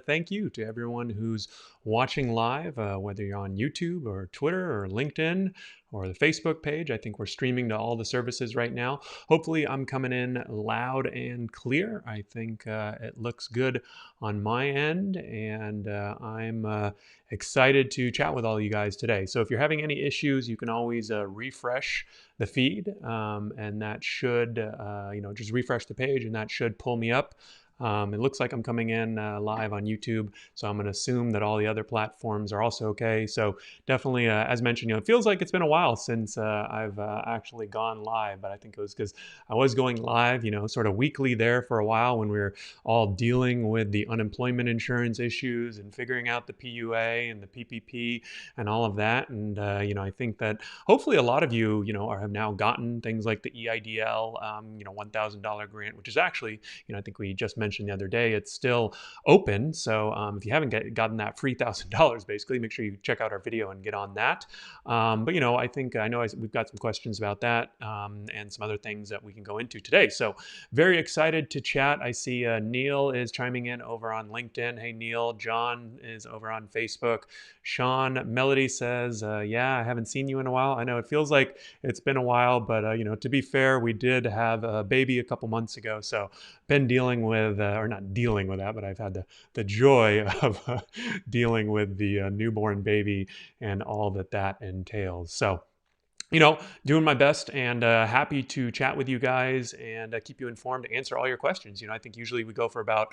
thank you to everyone who's watching live, whether you're on YouTube or Twitter or LinkedIn or the Facebook page. I think we're streaming to all the services right now. Hopefully, I'm coming in loud and clear. I think it looks good on my end, and I'm excited to chat with all you guys today. So, if you're having any issues, you can always refresh the feed, and that should, just refresh the page, and that should pull me up. It looks like I'm coming in live on YouTube, so I'm going to assume that all the other platforms are also okay. So definitely, as mentioned, it feels like it's been a while since I've actually gone live, but I think it was because I was going live, sort of weekly there for a while when we were all dealing with the unemployment insurance issues and figuring out the PUA and the PPP and all of that. And I think that hopefully a lot of you, have now gotten things like the EIDL, $1,000 grant, which is actually, I think we just mentioned the other day, it's still open. So if you haven't gotten that free $1,000, basically, make sure you check out our video and get on that. But I know we've got some questions about that and some other things that we can go into today. So very excited to chat. I see Neil is chiming in over on LinkedIn. Hey, Neil. John is over on Facebook. Sean Melody says, yeah, I haven't seen you in a while. I know it feels like it's been a while, but to be fair, we did have a baby a couple months ago. So been dealing with, or not dealing with that, but I've had the joy of dealing with the newborn baby and all that entails. So, doing my best and happy to chat with you guys and keep you informed, answer all your questions. I think usually we go for about,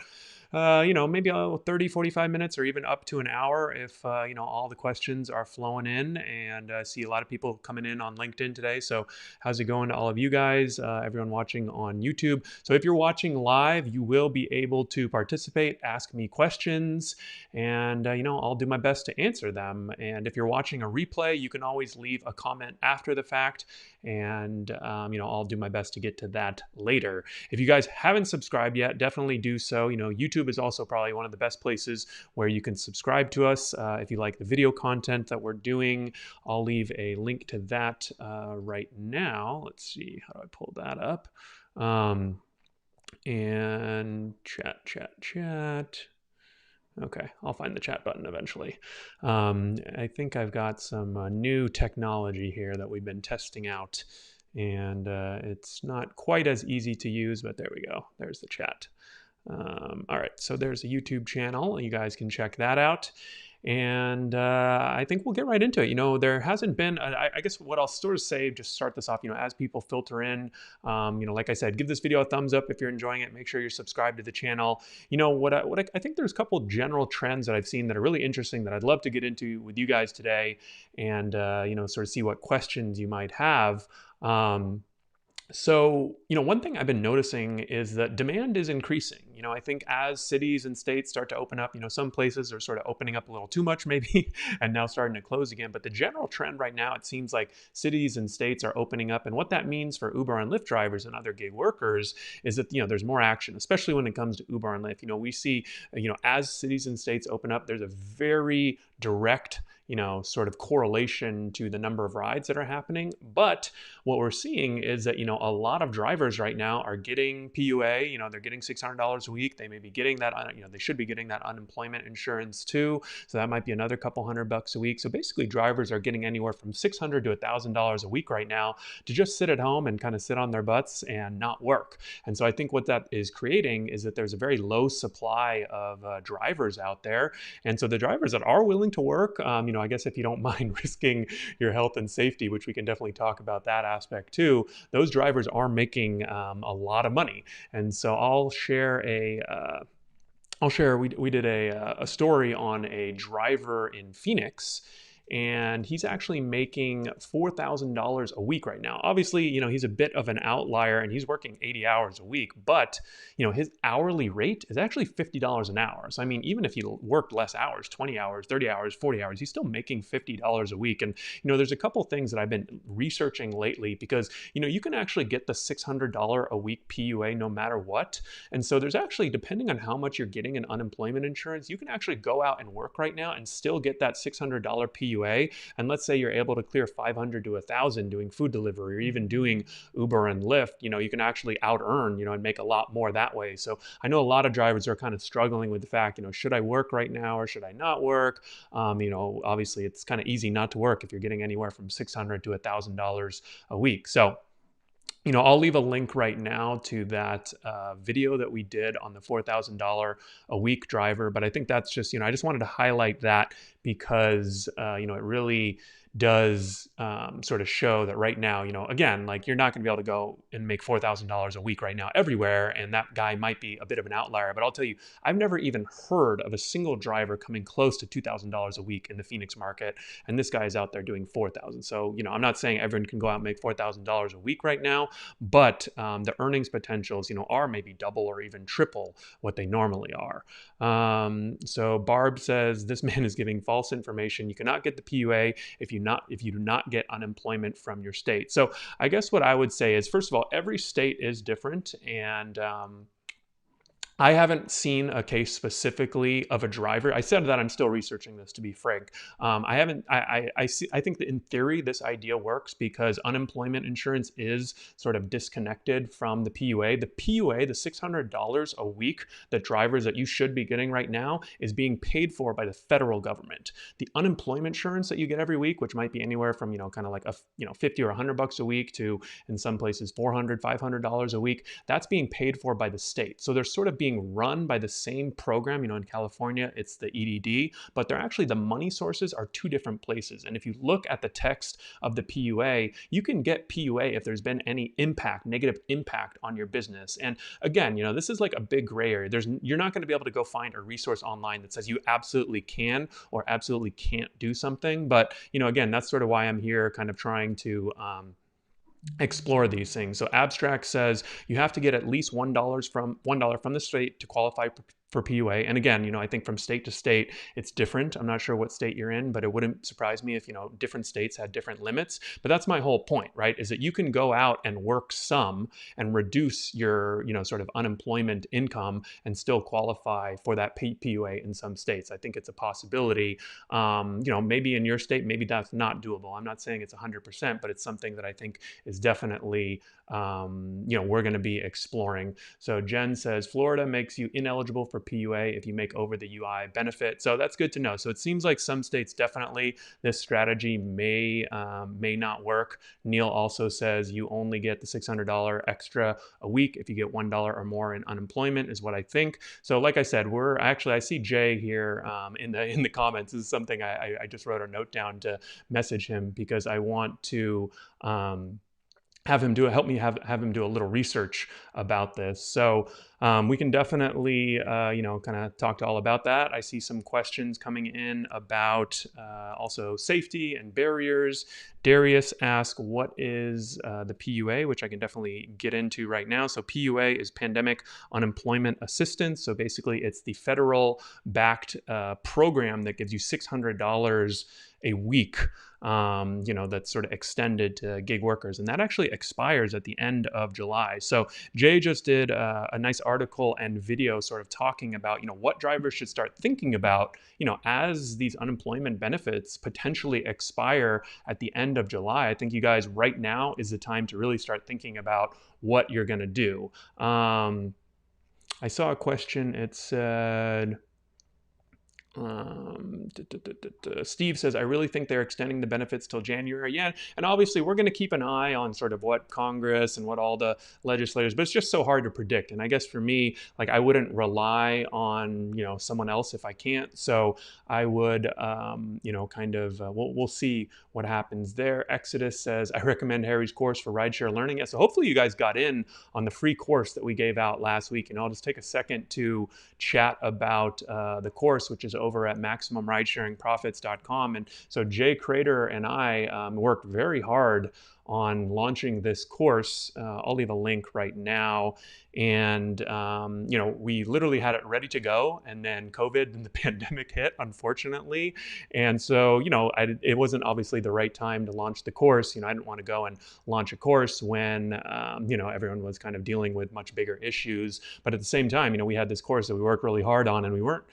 maybe 30, 45 minutes or even up to an hour if, all the questions are flowing in, and see a lot of people coming in on LinkedIn today. So how's it going to all of you guys, everyone watching on YouTube? So if you're watching live, you will be able to participate, ask me questions, and, I'll do my best to answer them. And if you're watching a replay, you can always leave a comment after the fact, and I'll do my best to get to that later. If you guys haven't subscribed yet, definitely do so. YouTube is also probably one of the best places where you can subscribe to us if you like the video content that we're doing. I'll leave a link to that right now. Let's see, how do I pull that up? And chat. Okay, I'll find the chat button eventually. I think I've got some new technology here that we've been testing out, and it's not quite as easy to use, but there we go. There's the chat. All right, so there's a YouTube channel. You guys can check that out. And I think we'll get right into it. There hasn't been, I guess what I'll sort of say, just start this off, as people filter in, like I said, give this video a thumbs up if you're enjoying it. Make sure you're subscribed to the channel. I think there's a couple general trends that I've seen that are really interesting that I'd love to get into with you guys today, and, sort of see what questions you might have. So, one thing I've been noticing is that demand is increasing. I think as cities and states start to open up, some places are sort of opening up a little too much maybe and now starting to close again. But the general trend right now, it seems like cities and states are opening up. And what that means for Uber and Lyft drivers and other gig workers is that, there's more action, especially when it comes to Uber and Lyft. We see, as cities and states open up, there's a very direct sort of correlation to the number of rides that are happening. But what we're seeing is that, a lot of drivers right now are getting PUA, they're getting $600 a week. They may be getting that, they should be getting that unemployment insurance too. So that might be another couple $100 a week. So basically drivers are getting anywhere from $600 to $1,000 a week right now to just sit at home and kind of sit on their butts and not work. And so I think what that is creating is that there's a very low supply of drivers out there. And so the drivers that are willing to work, I guess if you don't mind risking your health and safety, which we can definitely talk about that aspect too, those drivers are making a lot of money. And so we did a story on a driver in Phoenix, and he's actually making $4,000 a week right now. Obviously, he's a bit of an outlier and he's working 80 hours a week, but, his hourly rate is actually $50 an hour. So, I mean, even if he worked less hours, 20 hours, 30 hours, 40 hours, he's still making $50 a week. And, there's a couple things that I've been researching lately because, you can actually get the $600 a week PUA no matter what. And so there's actually, depending on how much you're getting in unemployment insurance, you can actually go out and work right now and still get that $600 PUA PUA. And let's say you're able to clear 500 to 1,000 doing food delivery or even doing Uber and Lyft, you can actually out earn, and make a lot more that way. So I know a lot of drivers are kind of struggling with the fact, should I work right now or should I not work? Obviously it's kind of easy not to work if you're getting anywhere from $600 to $1,000 a week. So I'll leave a link right now to that video that we did on the $4,000 a week driver. But I think that's just, I just wanted to highlight that because, it really does sort of show that right now, again, like you're not going to be able to go and make $4,000 a week right now everywhere. And that guy might be a bit of an outlier. But I'll tell you, I've never even heard of a single driver coming close to $2,000 a week in the Phoenix market. And this guy is out there doing 4,000. So, I'm not saying everyone can go out and make $4,000 a week right now, but the earnings potentials, are maybe double or even triple what they normally are. So Barb says, this man is giving false information. You cannot get the PUA if you do not get unemployment from your state. So I guess what I would say is, first of all, every state is different, and I haven't seen a case specifically of a driver. I said that I'm still researching this, to be frank. I think that in theory, this idea works because unemployment insurance is sort of disconnected from the PUA. The PUA, the $600 a week that drivers that you should be getting right now, is being paid for by the federal government. The unemployment insurance that you get every week, which might be anywhere from, kind of like $50 or $100 a week to, in some places, $400, $500 a week, that's being paid for by the state. So they're sort of being run by the same program. In California, it's the EDD, but the money sources are two different places. And if you look at the text of the PUA, you can get PUA if there's been any negative impact on your business. And again, this is like a big gray area. You're not going to be able to go find a resource online that says you absolutely can or absolutely can't do something. But, again, that's sort of why I'm here kind of trying to explore these things. So Abstract says you have to get at least $1 from the state to qualify for PUA. And again, I think from state to state, it's different. I'm not sure what state you're in, but it wouldn't surprise me if, different states had different limits. But that's my whole point, right? Is that you can go out and work some and reduce your, sort of unemployment income and still qualify for that PUA in some states. I think it's a possibility. Maybe in your state, maybe that's not doable. I'm not saying it's 100%, but it's something that I think is definitely, we're going to be exploring. So Jen says, Florida makes you ineligible for PUA if you make over the UI benefit. So that's good to know. So it seems like some states definitely this strategy may not work. Neil also says you only get the $600 extra a week if you get $1 or more in unemployment, is what I think. So like I said, I see Jay here in the comments. This is something I just wrote a note down to message him because I want to have him help me have him do a little research about this. So we can definitely, kind of talk all about that. I see some questions coming in about also safety and barriers. Darius asked, what is the PUA, which I can definitely get into right now. So PUA is Pandemic Unemployment Assistance. So basically it's the federal backed program that gives you $600 a week, that's sort of extended to gig workers. And that actually expires at the end of July. So Jay just did a nice article and video sort of talking about, what drivers should start thinking about, as these unemployment benefits potentially expire at the end of July. I think you guys right now is the time to really start thinking about what you're going to do. I saw a question. It said, Steve says, I really think they're extending the benefits till January. Yeah, and obviously we're going to keep an eye on sort of what Congress and what all the legislators, but it's just so hard to predict. And I guess for me, like I wouldn't rely on, someone else if I can't. So I would, we'll see what happens there. Exodus says, I recommend Harry's course for rideshare learning. Yeah, so hopefully you guys got in on the free course that we gave out last week. And I'll just take a second to chat about the course, which is over at MaximumRidesharingProfits.com. And so Jay Crater and I worked very hard on launching this course. I'll leave a link right now. And, we literally had it ready to go. And then COVID and the pandemic hit, unfortunately. And so, it wasn't obviously the right time to launch the course. I didn't want to go and launch a course when, everyone was kind of dealing with much bigger issues. But at the same time, we had this course that we worked really hard on, and we weren't,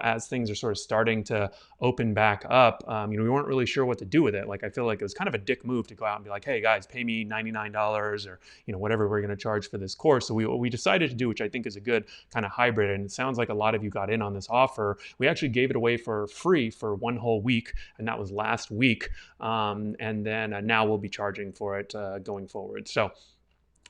as things are sort of starting to open back up, we weren't really sure what to do with it. Like, I feel like it was kind of a dick move to go out and be like, hey guys, pay me $99 or, whatever we're going to charge for this course. So we decided to do, which I think is a good kind of hybrid. And it sounds like a lot of you got in on this offer. We actually gave it away for free for one whole week, and that was last week. And then now we'll be charging for it going forward. So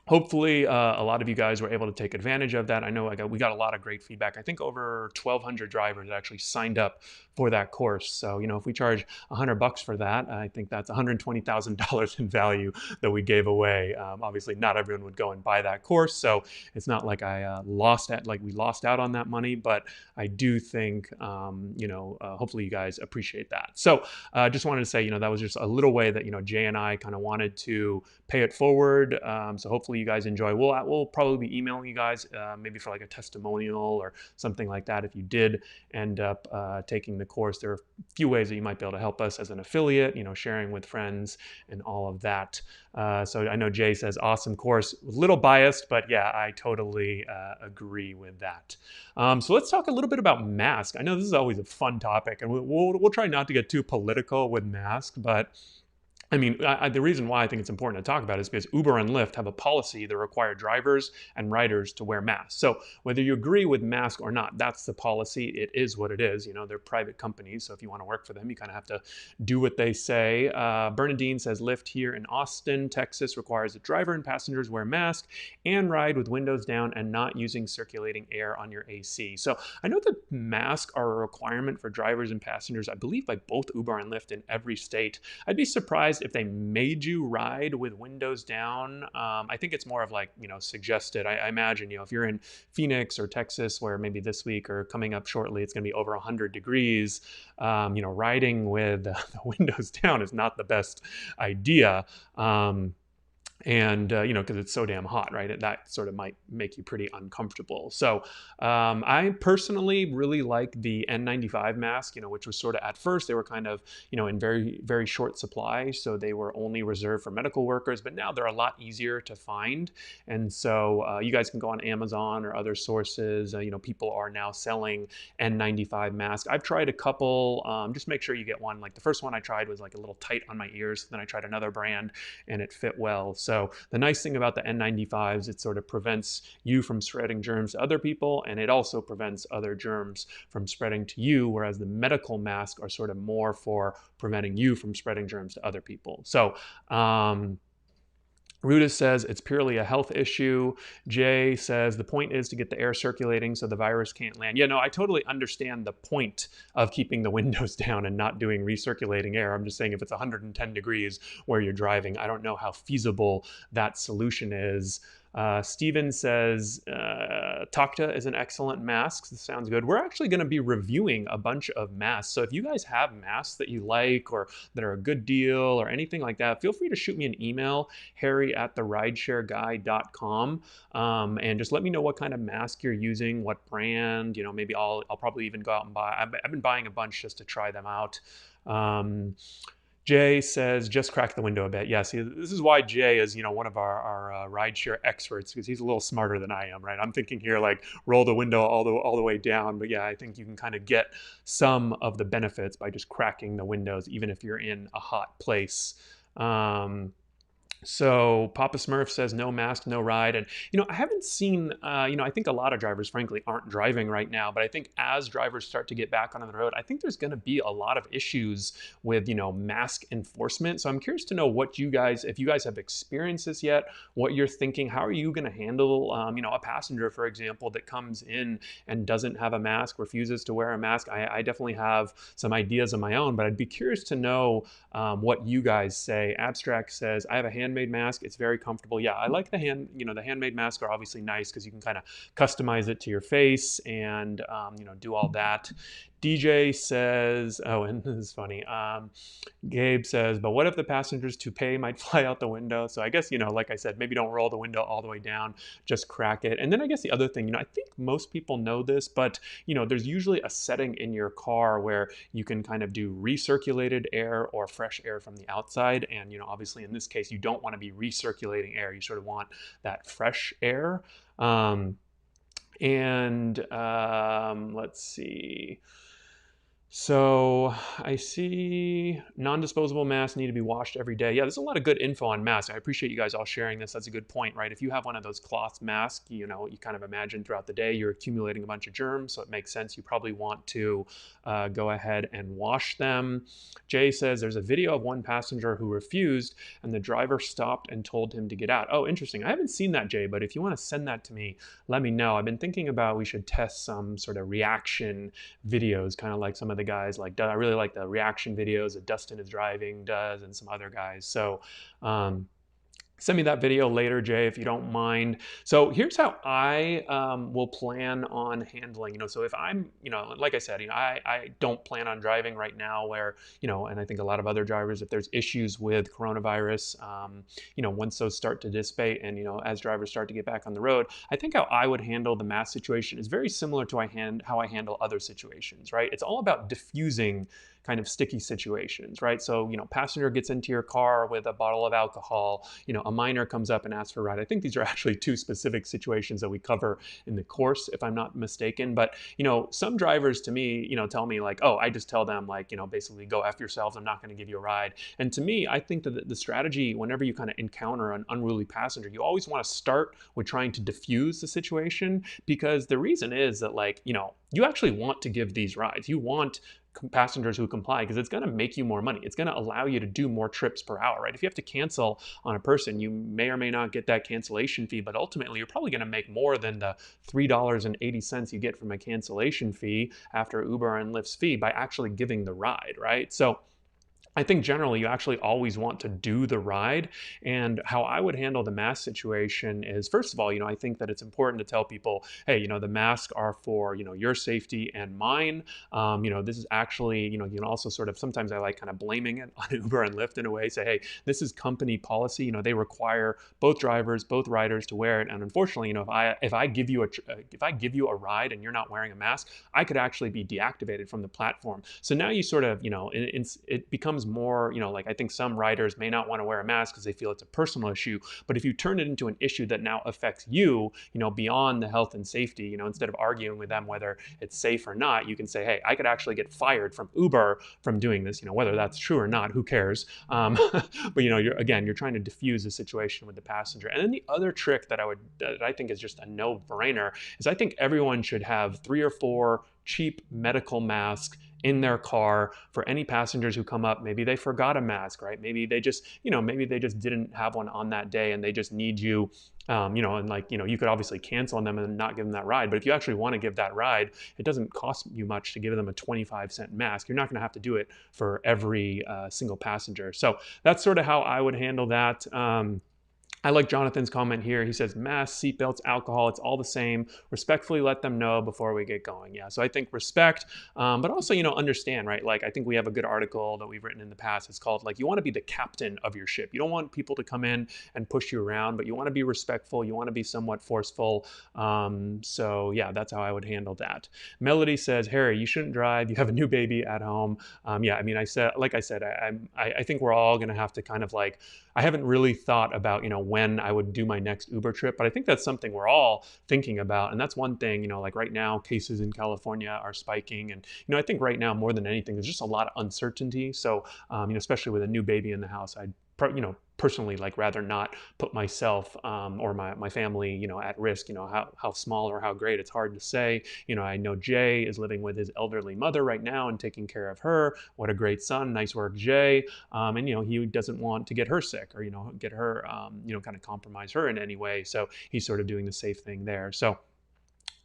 hopefully, a lot of you guys were able to take advantage of that. I know we got a lot of great feedback. I think over 1,200 drivers actually signed up for that course. So, if we charge $100 for that, I think that's $120,000 in value that we gave away. Obviously, not everyone would go and buy that course, so it's not like we lost out on that money. But I do think, hopefully you guys appreciate that. So, just wanted to say, that was just a little way that Jay and I kind of wanted to pay it forward. So hopefully you guys enjoy. We'll probably be emailing you guys maybe for like a testimonial or something like that. If you did end up taking the course, there are a few ways that you might be able to help us as an affiliate, sharing with friends and all of that. So I know Jay says, awesome course, a little biased, but yeah, I totally agree with that. So let's talk a little bit about masks. I know this is always a fun topic, and we'll try not to get too political with masks, but I mean, the reason why I think it's important to talk about it is because Uber and Lyft have a policy that require drivers and riders to wear masks. So whether you agree with masks or not, that's the policy. It is what it is. They're private companies. So if you want to work for them, you kind of have to do what they say. Bernadine says Lyft here in Austin, Texas requires that driver and passengers wear masks and ride with windows down and not using circulating air on your AC. So I know that masks are a requirement for drivers and passengers, I believe by both Uber and Lyft in every state. I'd be surprised if they made you ride with windows down. I think it's more of like, suggested. I imagine, if you're in Phoenix or Texas, where maybe this week or coming up shortly, it's going to be over 100 degrees, riding with the windows down is not the best idea. And, because it's so damn hot, right? That sort of might make you pretty uncomfortable. So I personally really like the N95 mask, which was sort of at first, they were kind of, in very, very short supply. So they were only reserved for medical workers, but now they're a lot easier to find. And so you guys can go on Amazon or other sources. People are now selling N95 masks. I've tried a couple. Just make sure you get one. Like the first one I tried was like a little tight on my ears. Then I tried another brand and it fit well. So the nice thing about the N95s, it sort of prevents you from spreading germs to other people, and it also prevents other germs from spreading to you, whereas the medical masks are sort of more for preventing you from spreading germs to other people. So Ruda says it's purely a health issue. Jay says the point is to get the air circulating so the virus can't land. Yeah, no, I totally understand the point of keeping the windows down and not doing recirculating air. I'm just saying if it's 110 degrees where you're driving, I don't know how feasible that solution is. Steven says, Tokta is an excellent mask. This sounds good. We're actually going to be reviewing a bunch of masks. So if you guys have masks that you like or that are a good deal or anything like that, feel free to shoot me an email, harry@therideshareguy.com, and just let me know what kind of mask you're using, what brand, maybe I'll probably even go out and buy. I've been buying a bunch just to try them out. Jay says, just crack the window a bit. Yeah, see, this is why Jay is, one of our rideshare experts, because he's a little smarter than I am, right? I'm thinking here, like, roll the window all the way down. But yeah, I think you can kind of get some of the benefits by just cracking the windows, even if you're in a hot place. So Papa Smurf says no mask, no ride. And, I haven't seen, I think a lot of drivers, frankly, aren't driving right now. But I think as drivers start to get back on the road, I think there's going to be a lot of issues with, mask enforcement. So I'm curious to know what you guys, if you guys have experienced this yet, what you're thinking. How are you going to handle, a passenger, for example, that comes in and doesn't have a mask, refuses to wear a mask? I definitely have some ideas of my own, but I'd be curious to know what you guys say. Abstract says, I have a handmade mask. It's very comfortable. Yeah, I like the handmade masks are obviously nice because you can kind of customize it to your face and, do all that. DJ says, oh, and this is funny. Gabe says, but what if the passenger's toupee might fly out the window? So I guess, like I said, maybe don't roll the window all the way down, just crack it. And then I guess the other thing, I think most people know this, but, there's usually a setting in your car where you can kind of do recirculated air or fresh air from the outside. And, obviously in this case, you don't want to be recirculating air. You sort of want that fresh air. Let's see. So I see non-disposable masks need to be washed every day. Yeah, there's a lot of good info on masks. I appreciate you guys all sharing this. That's a good point, right? If you have one of those cloth masks, you kind of imagine throughout the day you're accumulating a bunch of germs, so it makes sense. You probably want to go ahead and wash them. Jay says there's a video of one passenger who refused and the driver stopped and told him to get out. Oh, interesting. I haven't seen that, Jay, but if you want to send that to me, let me know. I've been thinking about we should test some sort of reaction videos, kind of like some of the guys I really like the reaction videos that Dustin is Driving does and some other guys. So send me that video later, Jay, if you don't mind. So here's how I will plan on handling, so if I'm, like I said, I don't plan on driving right now where, and I think a lot of other drivers, if there's issues with coronavirus, once those start to dissipate and, as drivers start to get back on the road, I think how I would handle the mask situation is very similar to how I handle other situations, right? It's all about diffusing kind of sticky situations, right? So, passenger gets into your car with a bottle of alcohol, a minor comes up and asks for a ride. I think these are actually two specific situations that we cover in the course, if I'm not mistaken. But, some drivers to me, tell me like, oh, I just tell them like, basically go F yourselves, I'm not going to give you a ride. And to me, I think that the strategy, whenever you kind of encounter an unruly passenger, you always want to start with trying to diffuse the situation, because the reason is that like, you actually want to give these rides. You want passengers who comply because it's going to make you more money. It's going to allow you to do more trips per hour, right? If you have to cancel on a person, you may or may not get that cancellation fee, but ultimately you're probably going to make more than the $3.80 you get from a cancellation fee after Uber and Lyft's fee by actually giving the ride, right? So I think generally you actually always want to do the ride. And how I would handle the mask situation is, first of all, I think that it's important to tell people, hey, the masks are for, your safety and mine. This is actually, you can also sort of, sometimes I like kind of blaming it on Uber and Lyft in a way, say, hey, this is company policy. They require both drivers, both riders to wear it. And unfortunately, if I give you a ride and you're not wearing a mask, I could actually be deactivated from the platform. So now you sort of, it becomes more, like I think some riders may not want to wear a mask because they feel it's a personal issue. But if you turn it into an issue that now affects you, beyond the health and safety, instead of arguing with them whether it's safe or not, you can say, hey, I could actually get fired from Uber from doing this, whether that's true or not, who cares? But you're trying to diffuse the situation with the passenger. And then the other trick that I think is just a no-brainer is I think everyone should have 3 or 4 cheap medical masks in their car for any passengers who come up. Maybe they forgot a mask, right? Maybe they just, didn't have one on that day and they just need you, and like, you could obviously cancel on them and not give them that ride. But if you actually want to give that ride, it doesn't cost you much to give them a 25-cent mask. You're not going to have to do it for every single passenger. So that's sort of how I would handle that. I like Jonathan's comment here. He says, masks, seatbelts, alcohol, it's all the same. Respectfully let them know before we get going. Yeah, so I think respect, but also, understand, right? Like, I think we have a good article that we've written in the past. It's called, like, you want to be the captain of your ship. You don't want people to come in and push you around, but you want to be respectful. You want to be somewhat forceful. So, yeah, that's how I would handle that. Melody says, Harry, you shouldn't drive. You have a new baby at home. Yeah, I mean, I think we're all going to have to kind of like, I haven't really thought about, when I would do my next Uber trip, but I think that's something we're all thinking about. And that's one thing, like right now, cases in California are spiking. And, I think right now, more than anything, there's just a lot of uncertainty. So, especially with a new baby in the house, I'd personally like rather not put myself or my family, at risk. How small or how great, it's hard to say. I know Jay is living with his elderly mother right now and taking care of her. What a great son. Nice work, Jay. And, he doesn't want to get her sick or, get her, kind of compromise her in any way. So he's sort of doing the safe thing there. So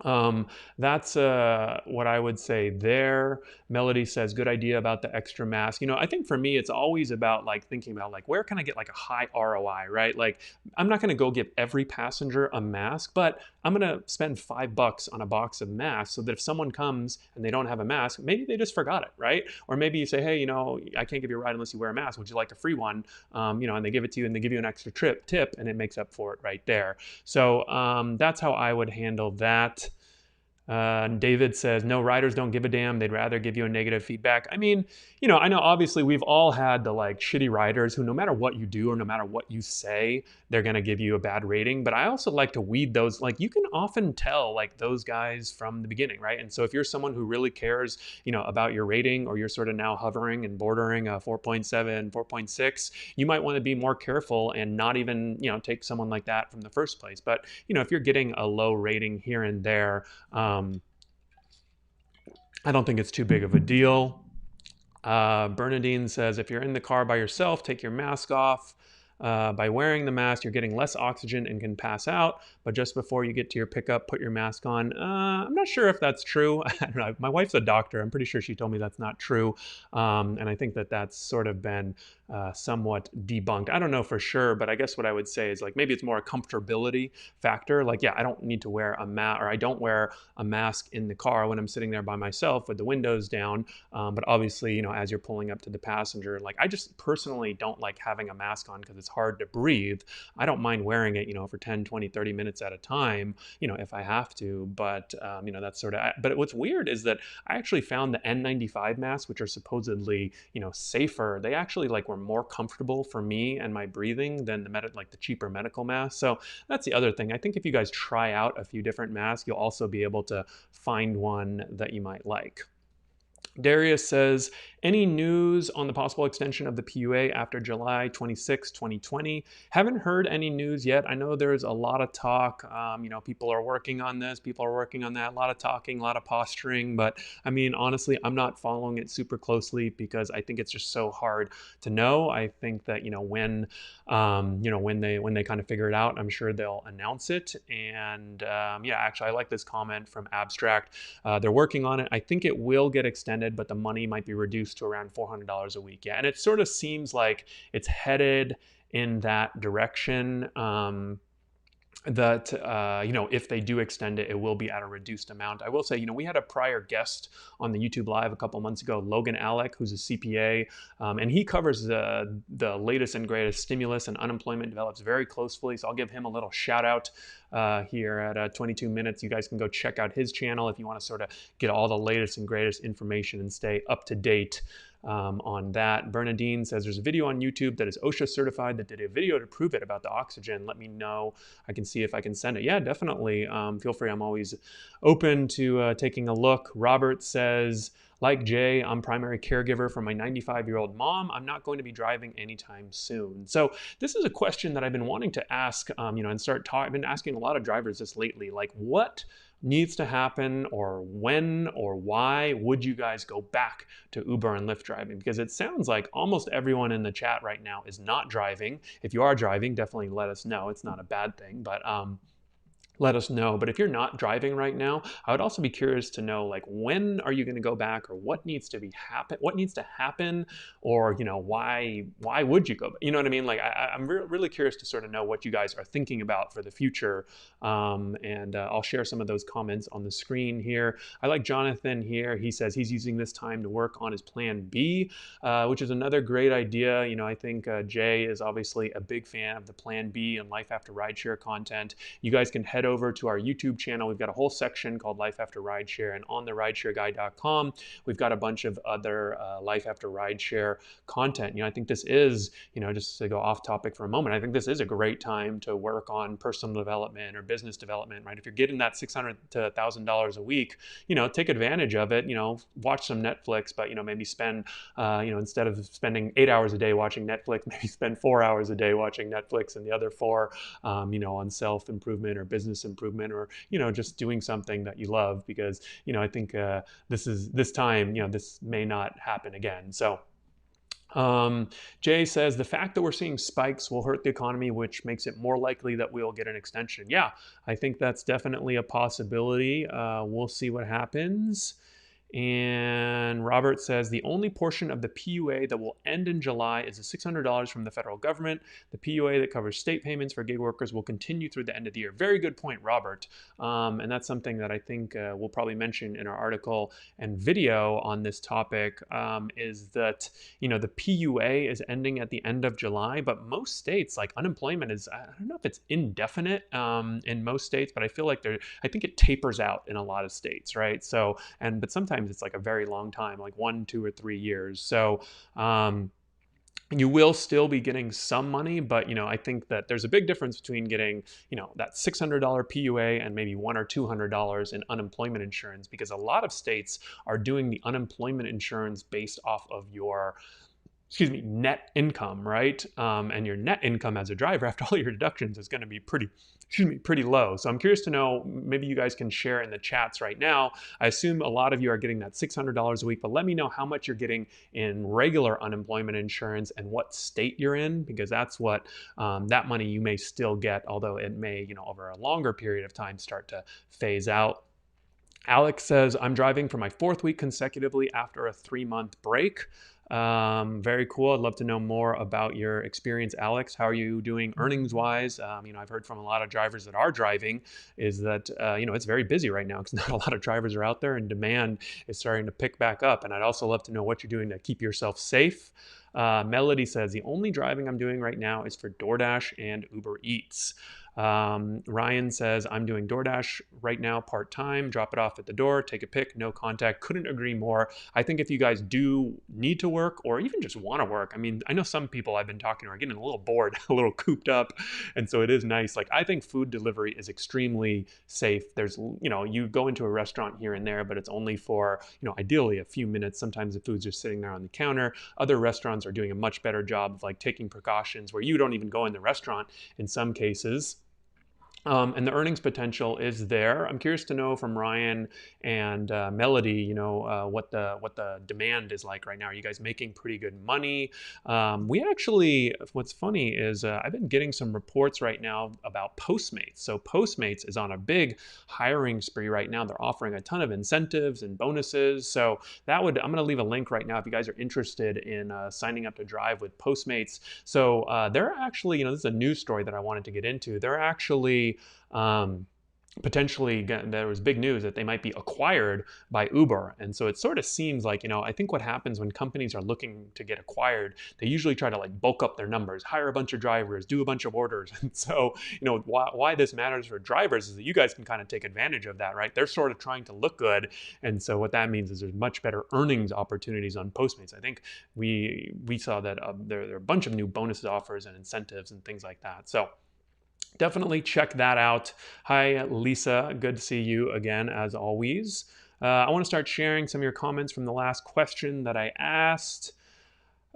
Um, that's what I would say there. Melody says, good idea about the extra mask. I think for me, it's always about like thinking about like, where can I get like a high ROI, right? Like, I'm not going to go give every passenger a mask, but I'm going to spend $5 on a box of masks so that if someone comes and they don't have a mask, maybe they just forgot it, right? Or maybe you say, hey, I can't give you a ride unless you wear a mask. Would you like a free one? And they give it to you and they give you an extra tip and it makes up for it right there. So that's how I would handle that. David says, no, riders don't give a damn. They'd rather give you a negative feedback. I mean, I know obviously we've all had the like shitty riders who no matter what you do or no matter what you say, they're going to give you a bad rating. But I also like to weed those, like you can often tell like those guys from the beginning, right? And so if you're someone who really cares, about your rating, or you're sort of now hovering and bordering a 4.7, 4.6, you might want to be more careful and not even, take someone like that from the first place. But, if you're getting a low rating here and there, I don't think it's too big of a deal. Bernadine says, if you're in the car by yourself, take your mask off. By wearing the mask, you're getting less oxygen and can pass out. But just before you get to your pickup, put your mask on. I'm not sure if that's true. I don't know. My wife's a doctor. I'm pretty sure she told me that's not true. And I think that that's sort of been somewhat debunked. I don't know for sure, but I guess what I would say is like maybe it's more a comfortability factor. Like, yeah, I don't need to wear a mask, or I don't wear a mask in the car when I'm sitting there by myself with the windows down. But obviously, as you're pulling up to the passenger, like I just personally don't like having a mask on because it's hard to breathe. I don't mind wearing it, for 10, 20, 30 minutes at a time, if I have to. But, that's sort of, but what's weird is that I actually found the N95 masks, which are supposedly, safer. They actually like were more comfortable for me and my breathing than the cheaper medical masks. So that's the other thing. I think if you guys try out a few different masks, you'll also be able to find one that you might like. Darius says, any news on the possible extension of the PUA after July 26, 2020? Haven't heard any news yet. I know there's a lot of talk. People are working on this, people are working on that, a lot of talking, a lot of posturing. But I mean, honestly, I'm not following it super closely because I think it's just so hard to know. I think that, when they kind of figure it out, I'm sure they'll announce it. And actually, I like this comment from Abstract. They're working on it. I think it will get extended, but the money might be reduced to around $400 a week. Yeah, and it sort of seems like it's headed in that direction. That if they do extend it, it will be at a reduced amount. I will say, we had a prior guest on the YouTube Live a couple months ago, Logan Alec, who's a CPA, and he covers the latest and greatest stimulus and unemployment develops very closely. So I'll give him a little shout out here at 22 minutes. You guys can go check out his channel if you want to sort of get all the latest and greatest information and stay up to date on that. Bernadine says there's a video on YouTube that is OSHA certified that did a video to prove it about the oxygen. Let me know. I can see if I can send it. Yeah, definitely. Feel free. I'm always open to taking a look. Robert says, like Jay, I'm primary caregiver for my 95-year-old mom. I'm not going to be driving anytime soon. So this is a question that I've been wanting to ask, and start talking. I've been asking a lot of drivers this lately, like what needs to happen, or when or why would you guys go back to Uber and Lyft driving? Because it sounds like almost everyone in the chat right now is not driving. If you are driving, definitely let us know. It's not a bad thing, but let us know. But if you're not driving right now, I would also be curious to know, like, when are you going to go back, or what needs to happen, or why would you go back? You know what I mean? Like, I'm really curious to sort of know what you guys are thinking about for the future. And I'll share some of those comments on the screen here. I like Jonathan here. He says he's using this time to work on his plan B, which is another great idea. I think Jay is obviously a big fan of the Plan B and Life After Rideshare content. You guys can head over to our YouTube channel. We've got a whole section called Life After Rideshare, and on the rideshareguy.com, we've got a bunch of other Life After Rideshare content. I think this is, just to go off topic for a moment, I think this is a great time to work on personal development or business development, right? If you're getting that $600 to $1,000 a week, take advantage of it, watch some Netflix, but, maybe spend, instead of spending 8 hours a day watching Netflix, maybe spend 4 hours a day watching Netflix and the other 4, on self-improvement or business improvement, or just doing something that you love, because I think this time this may not happen again. So Jay says the fact that we're seeing spikes will hurt the economy, which makes it more likely that we'll get an extension. Yeah, I think that's definitely a possibility. We'll see what happens. And Robert says the only portion of the PUA that will end in July is the $600 from the federal government. The PUA that covers state payments for gig workers will continue through the end of the year. Very good point, Robert. And that's something that I think we'll probably mention in our article and video on this topic, is that, the PUA is ending at the end of July, but most states, like unemployment is, I don't know if it's indefinite in most states, but I feel like I think it tapers out in a lot of states, right? So, but sometimes it's like a very long time, like 1, 2, or 3 years. So you will still be getting some money, but I think that there's a big difference between getting that $600 PUA and maybe $100 or $200 in unemployment insurance, because a lot of states are doing the unemployment insurance based off of your net income, right? And your net income as a driver after all your deductions is going to be pretty low. So I'm curious to know, maybe you guys can share in the chats right now. I assume a lot of you are getting that $600 a week, but let me know how much you're getting in regular unemployment insurance and what state you're in, because that's what that money you may still get, although it may, over a longer period of time start to phase out. Alex says, I'm driving for my 4th week consecutively after a 3-month break. Very cool. I'd love to know more about your experience, Alex. How are you doing earnings wise? I've heard from a lot of drivers that are driving is that, it's very busy right now because not a lot of drivers are out there and demand is starting to pick back up. And I'd also love to know what you're doing to keep yourself safe. Melody says, the only driving I'm doing right now is for DoorDash and Uber Eats. Ryan says, I'm doing DoorDash right now part-time, drop it off at the door, take a pic, no contact. Couldn't agree more. I think if you guys do need to work or even just want to work, I know some people I've been talking to are getting a little bored, a little cooped up. And so it is nice. Like, I think food delivery is extremely safe. There's, you go into a restaurant here and there, but it's only for, ideally a few minutes. Sometimes the food's just sitting there on the counter. Other restaurants are doing a much better job of like taking precautions where you don't even go in the restaurant in some cases. And the earnings potential is there. I'm curious to know from Ryan and Melody, what the demand is like right now. Are you guys making pretty good money? We actually, what's funny is I've been getting some reports right now about Postmates. So Postmates is on a big hiring spree right now. They're offering a ton of incentives and bonuses. So I'm going to leave a link right now if you guys are interested in signing up to drive with Postmates. So they're actually, this is a news story that I wanted to get into. They're actually potentially, there was big news that they might be acquired by Uber. And so it sort of seems like, I think what happens when companies are looking to get acquired, they usually try to like bulk up their numbers, hire a bunch of drivers, do a bunch of orders. And so, why this matters for drivers is that you guys can kind of take advantage of that, right? They're sort of trying to look good. And so what that means is there's much better earnings opportunities on Postmates. I think we saw that there are a bunch of new bonus offers and incentives and things like that. So definitely check that out. Hi, Lisa. Good to see you again, as always. I want to start sharing some of your comments from the last question that I asked.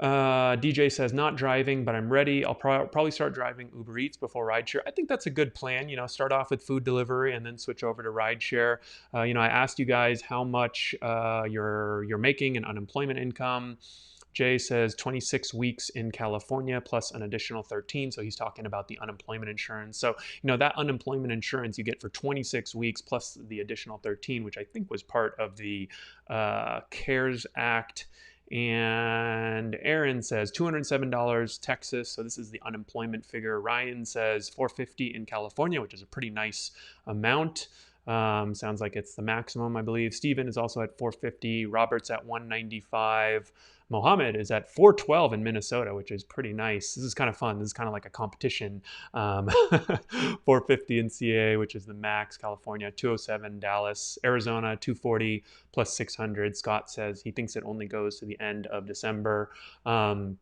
DJ says, not driving, but I'm ready. I'll probably start driving Uber Eats before Rideshare. I think that's a good plan. Start off with food delivery and then switch over to Rideshare. I asked you guys how much you're making in unemployment income. Jay says 26 weeks in California plus an additional 13. So he's talking about the unemployment insurance. So, that unemployment insurance you get for 26 weeks plus the additional 13, which I think was part of the CARES Act. And Aaron says $207 Texas. So this is the unemployment figure. Ryan says $450 in California, which is a pretty nice amount. Sounds like it's the maximum, I believe. Steven is also at $450. Robert's at $195. Mohammed is at $412 in Minnesota, which is pretty nice. This is kind of fun. This is kind of like a competition. $450 in CA, which is the max. California, $207. Dallas, Arizona, $240 plus $600. Scott says he thinks it only goes to the end of December. So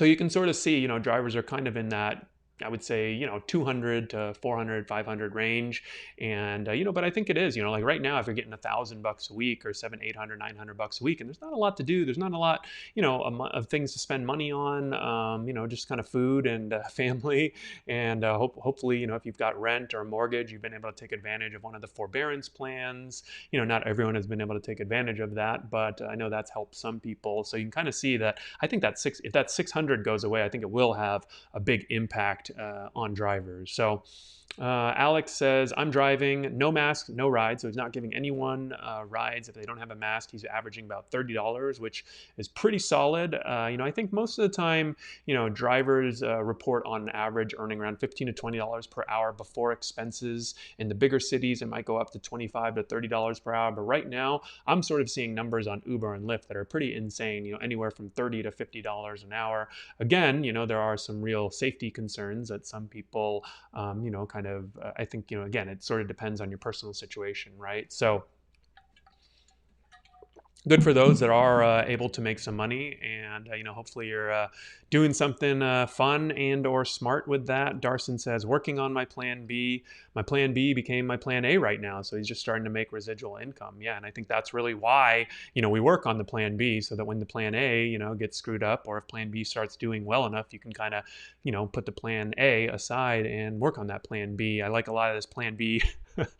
you can sort of see, drivers are kind of in that I would say, 200 to 400, 500 range. And, but I think it is, like right now, if you're getting $1,000 a week or 700, 800, $900 a week, and there's not a lot to do, there's not a lot, of things to spend money on, just kind of food and family. And hopefully, if you've got rent or mortgage, you've been able to take advantage of one of the forbearance plans. Not everyone has been able to take advantage of that, but I know that's helped some people. So you can kind of see that. I think if that 600 goes away, I think it will have a big impact on drivers. So Alex says, I'm driving, no mask, no ride. So he's not giving anyone rides if they don't have a mask. He's averaging about $30, which is pretty solid. I think most of the time, drivers report on average earning around $15 to $20 per hour before expenses. In the bigger cities, it might go up to $25 to $30 per hour. But right now, I'm sort of seeing numbers on Uber and Lyft that are pretty insane, anywhere from $30 to $50 an hour. Again, there are some real safety concerns that some people, I think, again, it sort of depends on your personal situation, right? So good for those that are able to make some money, and hopefully you're doing something fun and or smart with that. Darson says, working on my plan B. My plan B became my plan A right now, so he's just starting to make residual income. Yeah, and I think that's really why we work on the plan B, so that when the plan A gets screwed up, or if plan B starts doing well enough, you can kind of put the plan A aside and work on that plan B. I like a lot of this plan B.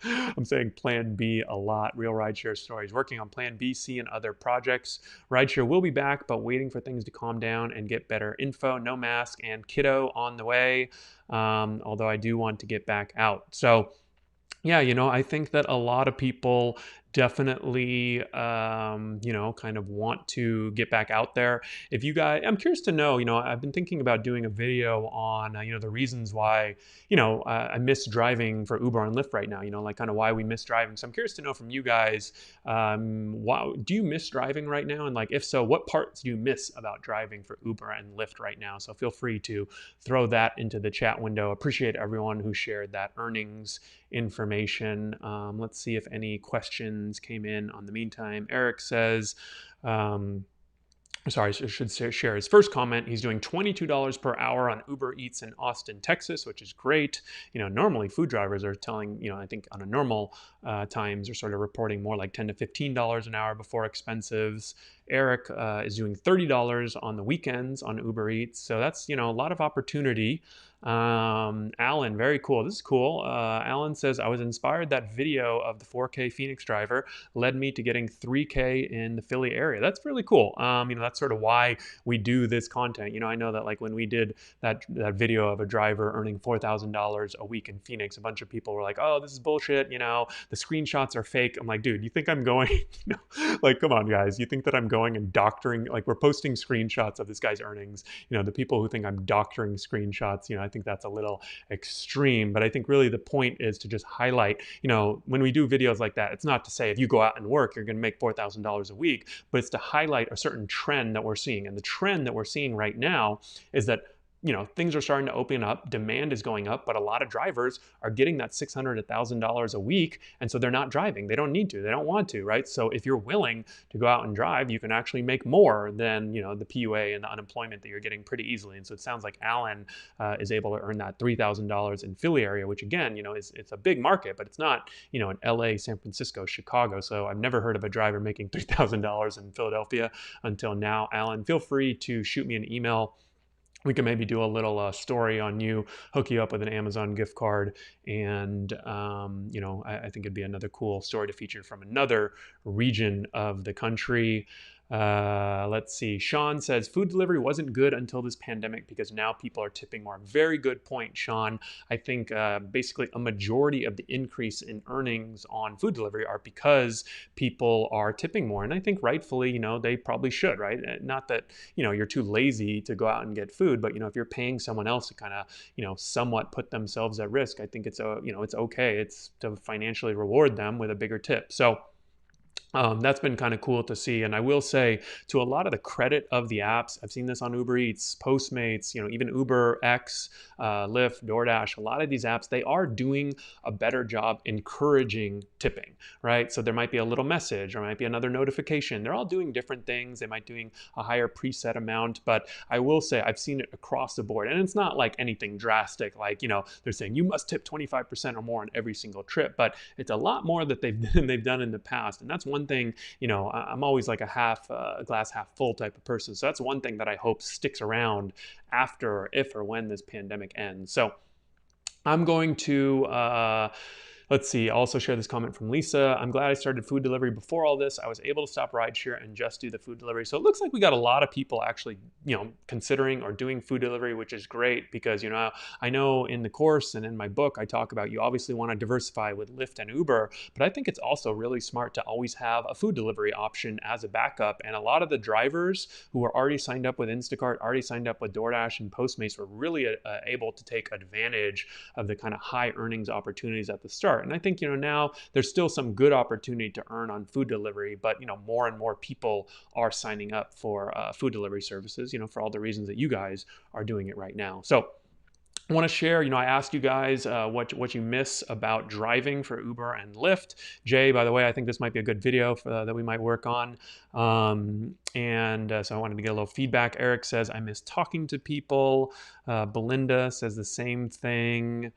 I'm saying plan B a lot. Real Rideshare stories. Working on plan B, C, and other projects. Rideshare will be back, but waiting for things to calm down and get better info. No mask and kiddo on the way. Although I do want to get back out. So yeah, I think that a lot of people definitely, kind of want to get back out there. If you guys, I'm curious to know, I've been thinking about doing a video on, the reasons why, I miss driving for Uber and Lyft right now, like kind of why we miss driving. So I'm curious to know from you guys, do you miss driving right now? And like, if so, what parts do you miss about driving for Uber and Lyft right now? So feel free to throw that into the chat window. Appreciate everyone who shared that earnings information. Let's see if any questions came in on the meantime. Eric says, sorry, I should share his first comment. He's doing $22 per hour on Uber Eats in Austin, Texas, which is great. Normally food drivers are telling, I think on a normal times are sort of reporting more like $10 to $15 an hour before expenses. Eric is doing $30 on the weekends on Uber Eats. So that's, a lot of opportunity. Alan, very cool. This is cool. Alan says, I was inspired that video of the 4K Phoenix driver led me to getting 3K in the Philly area. That's really cool. That's sort of why we do this content. I know that like when we did that video of a driver earning $4,000 a week in Phoenix, a bunch of people were like, oh, this is bullshit. The screenshots are fake. I'm like, dude, you think I'm going, like, come on guys. You think that I'm going and doctoring, like we're posting screenshots of this guy's earnings. The people who think I'm doctoring screenshots, I think that's a little extreme, but I think really the point is to just highlight, when we do videos like that, it's not to say if you go out and work, you're going to make $4,000 a week, but it's to highlight a certain trend that we're seeing. And the trend that we're seeing right now is that things are starting to open up, demand is going up, but a lot of drivers are getting that $600 to $1,000 a week, and so they're not driving. They don't need to, they don't want to, right? So if you're willing to go out and drive, you can actually make more than, the PUA and the unemployment that you're getting pretty easily. And so it sounds like Alan is able to earn that $3,000 in Philly area, which again, it's a big market, but it's not, in LA, San Francisco, Chicago. So I've never heard of a driver making $3,000 in Philadelphia until now. Alan, feel free to shoot me an email. We can maybe do a little story on you, hook you up with an Amazon gift card. And, I think it'd be another cool story to feature from another region of the country. Let's see. Sean says, food delivery wasn't good until this pandemic because now people are tipping more. Very good point, Sean. I think basically a majority of the increase in earnings on food delivery are because people are tipping more. And I think rightfully, they probably should, right? Not that, you're too lazy to go out and get food, but, if you're paying someone else to kind of, somewhat put themselves at risk, I think it's, it's okay. It's to financially reward them with a bigger tip. So, That's been kind of cool to see. And I will say, to a lot of the credit of the apps, I've seen this on Uber Eats, Postmates, even Uber X, Lyft, DoorDash, a lot of these apps, they are doing a better job encouraging tipping, right? So there might be a little message or might be another notification. They're all doing different things. They might doing a higher preset amount, but I will say I've seen it across the board. And it's not like anything drastic, like, they're saying you must tip 25% or more on every single trip, but it's a lot more that they've done in the past. And that's one thing, I'm always like a glass half full type of person. So that's one thing that I hope sticks around after, if or when this pandemic ends. So I'm going to let's see. I'll also share this comment from Lisa. I'm glad I started food delivery before all this. I was able to stop rideshare and just do the food delivery. So it looks like we got a lot of people actually, considering or doing food delivery, which is great because, I know in the course and in my book, I talk about you obviously want to diversify with Lyft and Uber, but I think it's also really smart to always have a food delivery option as a backup. And a lot of the drivers who are already signed up with Instacart, already signed up with DoorDash and Postmates were really able to take advantage of the kind of high earnings opportunities at the start. And I think, now there's still some good opportunity to earn on food delivery, but, more and more people are signing up for food delivery services, for all the reasons that you guys are doing it right now. So I want to share, I asked you guys what you miss about driving for Uber and Lyft. Jay, by the way, I think this might be a good video that we might work on. So I wanted to get a little feedback. Eric says, I miss talking to people. Belinda says the same thing.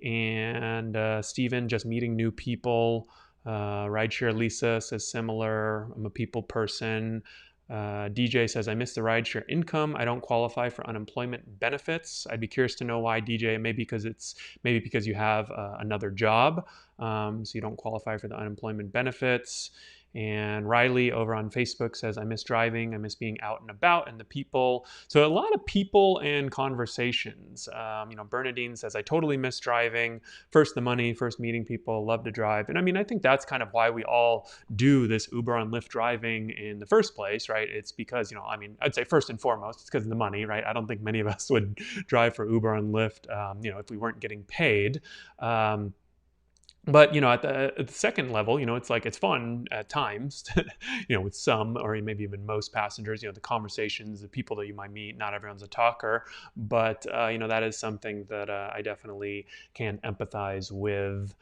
And Steven, just meeting new people. Rideshare Lisa says similar. I'm a people person. DJ says, I miss the rideshare income. I don't qualify for unemployment benefits. I'd be curious to know why, DJ. Maybe because you have another job, so you don't qualify for the unemployment benefits. And Riley over on Facebook says, I miss driving. I miss being out and about and the people. So a lot of people and conversations. Bernadine says, I totally miss driving. First the money, first meeting people, love to drive. And I think that's kind of why we all do this Uber and Lyft driving in the first place, right? It's because, I'd say first and foremost, it's because of the money, right? I don't think many of us would drive for Uber and Lyft, if we weren't getting paid. But at the second level, it's like it's fun at times, with some or maybe even most passengers. The conversations, the people that you might meet. Not everyone's a talker, but that is something that I definitely can empathize with.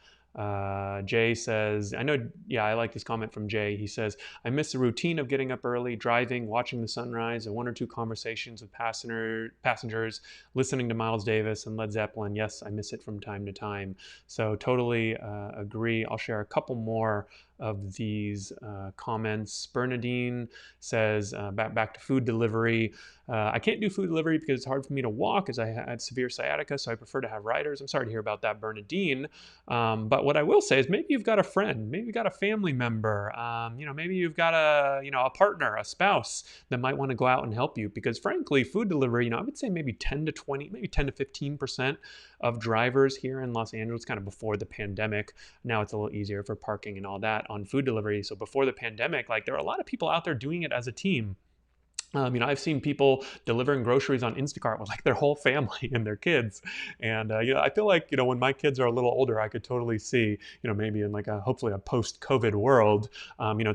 Jay says, I like this comment from Jay. He says, I miss the routine of getting up early, driving, watching the sunrise, and one or two conversations with passengers, listening to Miles Davis and Led Zeppelin. Yes, I miss it from time to time. So totally agree. I'll share a couple more of these comments. Bernadine says, back to food delivery. I can't do food delivery because it's hard for me to walk as I have severe sciatica, so I prefer to have riders. I'm sorry to hear about that, Bernadine. But what I will say is maybe you've got a friend, maybe you've got a family member, maybe you've got a partner, a spouse that might want to go out and help you, because frankly, food delivery, I would say maybe 10 to 20, maybe 10 to 15% of drivers here in Los Angeles, kind of before the pandemic. Now it's a little easier for parking and all that on food delivery. So before the pandemic, there are a lot of people out there doing it as a team. I've seen people delivering groceries on Instacart with their whole family and their kids. And, I feel like, when my kids are a little older, I could totally see, maybe in hopefully a post-COVID world,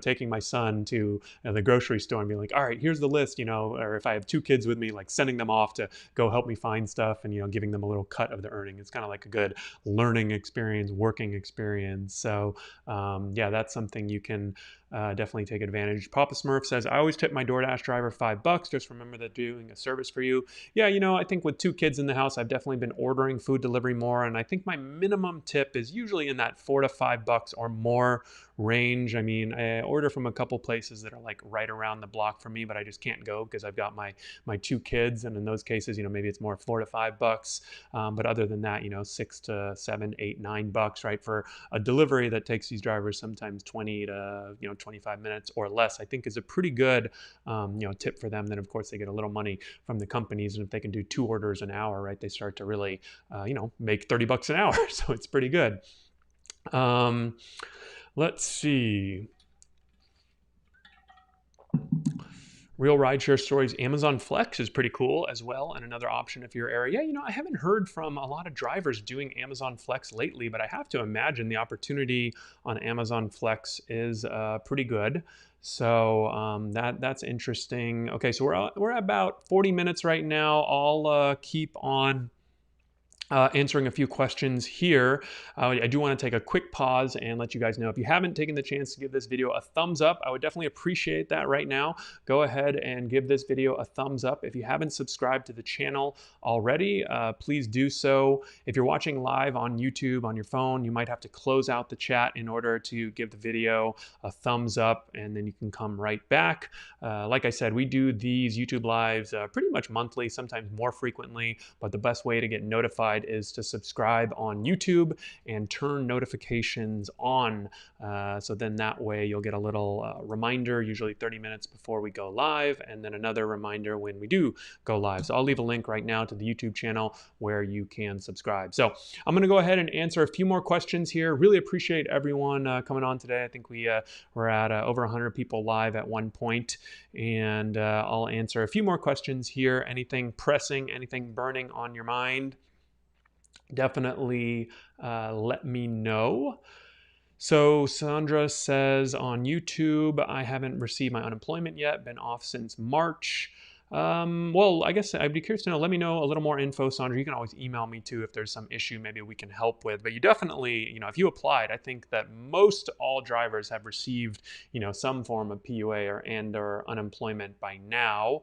taking my son to the grocery store and being like, all right, here's the list, or if I have two kids with me, sending them off to go help me find stuff and, giving them a little cut of the earning. It's kind of like a good learning experience, working experience. So, that's something you can definitely take advantage. Papa Smurf says, I always tip my DoorDash driver $5. Just remember that doing a service for you. Yeah, I think with two kids in the house, I've definitely been ordering food delivery more. And I think my minimum tip is usually in that $4 to $5 or more range. I order from a couple places that are right around the block for me, but I just can't go because I've got my two kids. And in those cases, maybe it's more $4 to $5. But other than that, $6 to $7, $8, $9, right? For a delivery that takes these drivers sometimes 20 to 25 minutes or less, I think is a pretty good tip for them. Then of course they get a little money from the companies, and if they can do 2 orders an hour, right, they start to really make $30 an hour. So it's pretty good. Let's see. Real rideshare stories. Amazon Flex is pretty cool as well, and another option if your area. I haven't heard from a lot of drivers doing Amazon Flex lately, but I have to imagine the opportunity on Amazon Flex is pretty good. So that's interesting. Okay, so we're at about 40 minutes right now. I'll keep on answering a few questions here. I do want to take a quick pause and let you guys know, if you haven't taken the chance to give this video a thumbs up, I would definitely appreciate that right now. Go ahead and give this video a thumbs up. If you haven't subscribed to the channel already, please do so. If you're watching live on YouTube on your phone, you might have to close out the chat in order to give the video a thumbs up, and then you can come right back. Like I said, we do these YouTube lives pretty much monthly, sometimes more frequently, but the best way to get notified is to subscribe on YouTube and turn notifications on. So then that way you'll get a little reminder, usually 30 minutes before we go live, and then another reminder when we do go live. So I'll leave a link right now to the YouTube channel where you can subscribe. So I'm going to go ahead and answer a few more questions here. Really appreciate everyone coming on today. I think we were at over 100 people live at one point, and I'll answer a few more questions here. Anything pressing, anything burning on your mind, definitely let me know. So Sandra says on YouTube, I haven't received my unemployment yet, been off since March. Well, I guess I'd be curious to know. Let me know a little more info, Sandra. You can always email me too if there's some issue maybe we can help with. But you definitely, if you applied, I think that most all drivers have received, some form of PUA or unemployment by now.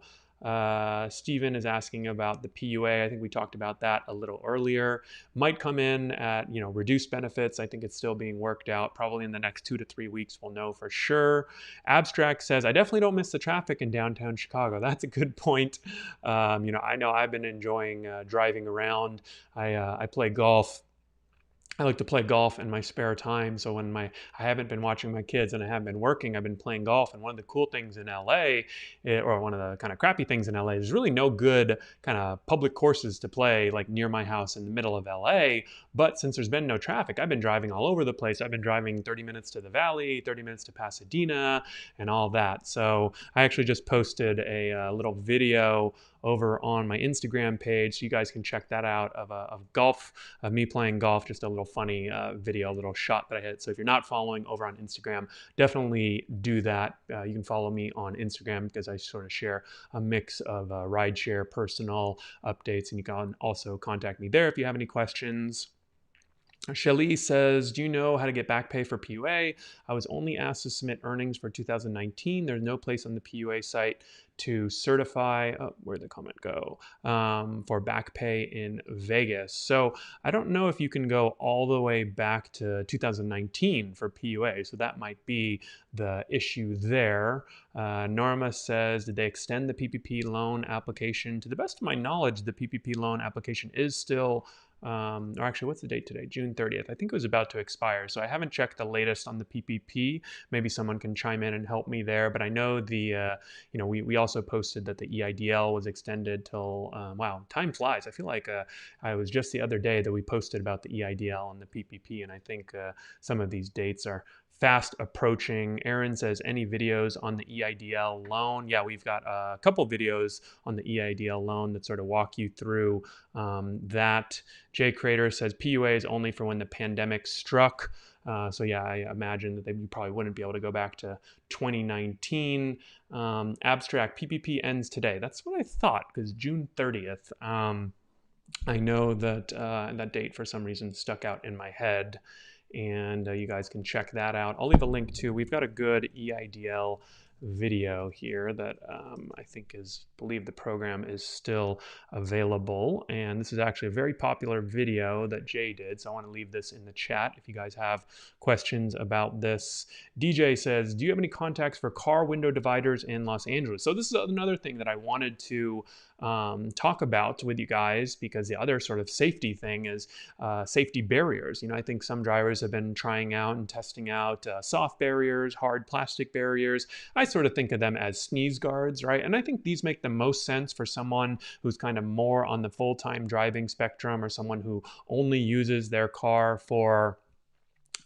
Stephen is asking about the PUA. I think we talked about that a little earlier. Might come in at reduced benefits. I think it's still being worked out. Probably in the next 2 to 3 weeks we'll know for sure. Abstract says, I definitely don't miss the traffic in downtown Chicago. That's a good point. I know I've been enjoying driving around. I play golf. I like to play golf in my spare time. So when I haven't been watching my kids and I haven't been working, I've been playing golf. And one of the cool things in LA, or one of the kind of crappy things in LA, there's really no good kind of public courses to play like near my house in the middle of LA. But since there's been no traffic, I've been driving all over the place. I've been driving 30 minutes to the Valley, 30 minutes to Pasadena, and all that. So I actually just posted a little video over on my Instagram page, so you guys can check that out of golf, of me playing golf, just a little funny video, a little shot that I hit. So if you're not following over on Instagram, definitely do that. You can follow me on Instagram because I sort of share a mix of rideshare personal updates, and you can also contact me there if you have any questions. Shelly says, do you know how to get back pay for PUA? I was only asked to submit earnings for 2019. There's no place on the PUA site to certify, where'd the comment go, for back pay in Vegas. So I don't know if you can go all the way back to 2019 for PUA. So that might be the issue there. Norma says, did they extend the PPP loan application? To the best of my knowledge, the PPP loan application is still or actually, what's the date today? June 30th. I think it was about to expire. So I haven't checked the latest on the PPP. Maybe someone can chime in and help me there. But I know we also posted that the EIDL was extended till, wow, time flies. I feel like I was just the other day that we posted about the EIDL and the PPP. And I think some of these dates are fast approaching. Aaron says, any videos on the EIDL loan? Yeah, we've got a couple videos on the EIDL loan that sort of walk you through that. Jay Crater says, PUA is only for when the pandemic struck. So yeah, I imagine that you probably wouldn't be able to go back to 2019. Abstract, PPP ends today. That's what I thought, because June 30th. I know that that date for some reason stuck out in my head, and you guys can check that out. I'll leave a link too. We've got a good EIDL video here that I believe the program is still available, and this is actually a very popular video that Jay did, so I want to leave this in the chat if you guys have questions about this. DJ says, do you have any contacts for car window dividers in Los Angeles? So this is another thing that I wanted to talk about with you guys, because the other sort of safety thing is safety barriers. I think some drivers have been trying out and testing out soft barriers, hard plastic barriers. I sort of think of them as sneeze guards, right? And I think these make the most sense for someone who's kind of more on the full-time driving spectrum, or someone who only uses their car for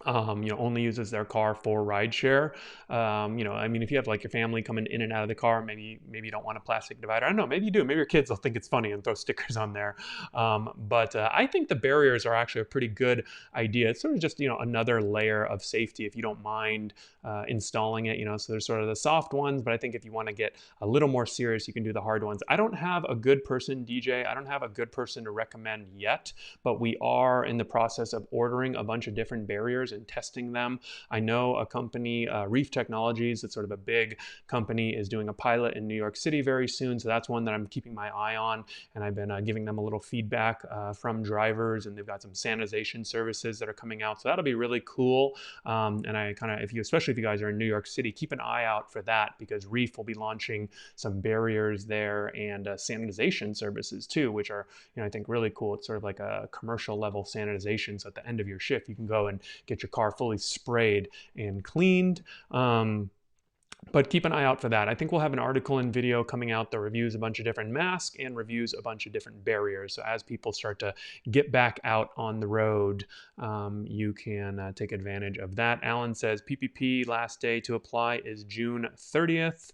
only uses their car for rideshare. I mean, if you have like your family coming in and out of the car, maybe you don't want a plastic divider. I don't know, maybe you do. Maybe your kids will think it's funny and throw stickers on there. But I think the barriers are actually a pretty good idea. It's sort of just another layer of safety if you don't mind installing it. So there's sort of the soft ones, but I think if you want to get a little more serious, you can do the hard ones. I don't have a good person, DJ. I don't have a good person to recommend yet, but we are in the process of ordering a bunch of different barriers and testing them. I know a company, Reef Technologies, that's sort of a big company, is doing a pilot in New York City very soon. So that's one that I'm keeping my eye on. And I've been giving them a little feedback from drivers, and they've got some sanitization services that are coming out. So that'll be really cool. And I kind of, especially if you guys are in New York City, keep an eye out for that, because Reef will be launching some barriers there and sanitization services too, which are, I think really cool. It's sort of like a commercial level sanitization. So at the end of your shift, you can go and get your car fully sprayed and cleaned. But keep an eye out for that. I think we'll have an article and video coming out that reviews a bunch of different masks and reviews a bunch of different barriers. So as people start to get back out on the road, you can take advantage of that. Alan says PPP last day to apply is June 30th.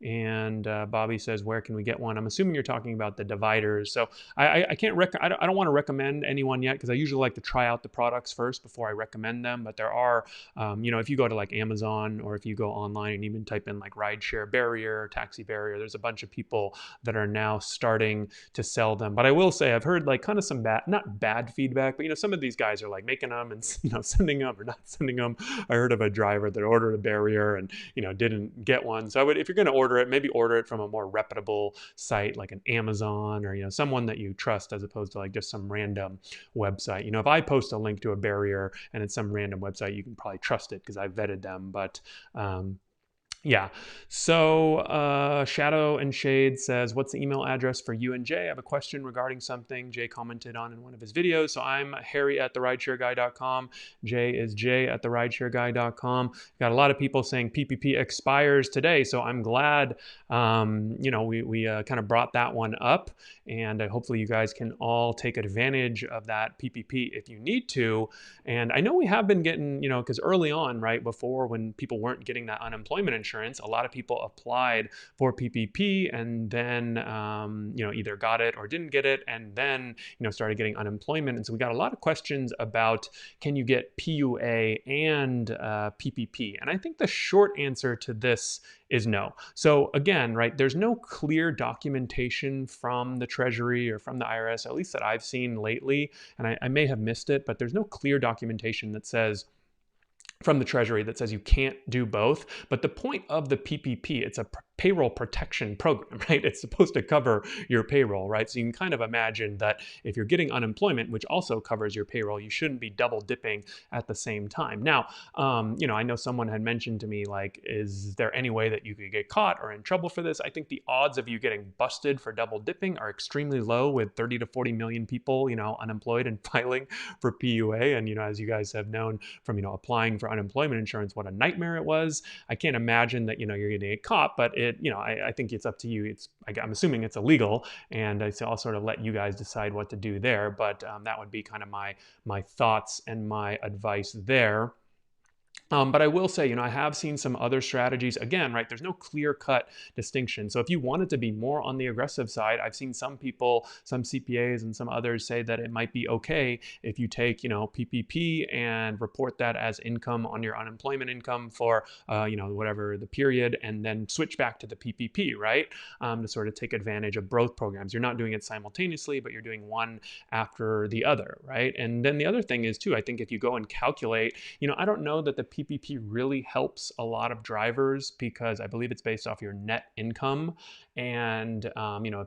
And Bobby says, where can we get one? I'm assuming you're talking about the dividers. So I can't I don't want to recommend anyone yet, because I usually like to try out the products first before I recommend them. But there are, if you go to like Amazon, or if you go online and even type in like rideshare barrier, taxi barrier, there's a bunch of people that are now starting to sell them. But I will say I've heard like kind of some not bad feedback, but some of these guys are like making them and sending them or not sending them. I heard of a driver that ordered a barrier and didn't get one. So I would, if you're going to order it, maybe order it from a more reputable site like an Amazon, or someone that you trust, as opposed to like just some random website. If I post a link to a barrier and it's some random website, you can probably trust it because I vetted them. But yeah. So Shadow and Shade says, what's the email address for you and Jay? I have a question regarding something Jay commented on in one of his videos. So I'm harry@therideshareguy.com. Jay is jay@therideshareguy.com. Got a lot of people saying PPP expires today. So I'm glad, we kind of brought that one up. And hopefully you guys can all take advantage of that PPP if you need to. And I know we have been getting, because early on, right, before, when people weren't getting that unemployment insurance, a lot of people applied for PPP and then, either got it or didn't get it, and then, started getting unemployment. And so we got a lot of questions about, can you get PUA and PPP? And I think the short answer to this is no. So again, right, there's no clear documentation from the Treasury or from the IRS, at least that I've seen lately, and I may have missed it, but there's no clear documentation that says, from the Treasury, that says you can't do both. But the point of the PPP, it's a payroll protection program, right? It's supposed to cover your payroll, right? So you can kind of imagine that if you're getting unemployment, which also covers your payroll, you shouldn't be double dipping at the same time. Now, I know someone had mentioned to me, like, is there any way that you could get caught or in trouble for this? I think the odds of you getting busted for double dipping are extremely low, with 30 to 40 million people, unemployed and filing for PUA. And, as you guys have known from, applying for unemployment insurance, what a nightmare it was. I can't imagine that, you're going to get caught, but I think it's up to you. I'm assuming it's illegal, and I'll sort of let you guys decide what to do there. But that would be kind of my thoughts and my advice there. But I will say, I have seen some other strategies. Again, right, there's no clear-cut distinction. So if you wanted to be more on the aggressive side, I've seen some people, some CPAs and some others say that it might be okay if you take, PPP and report that as income on your unemployment income for, whatever the period, and then switch back to the PPP, right? To sort of take advantage of both programs. You're not doing it simultaneously, but you're doing one after the other, right? And then the other thing is too, I think if you go and calculate, I don't know that the PPP really helps a lot of drivers, because I believe it's based off your net income. And,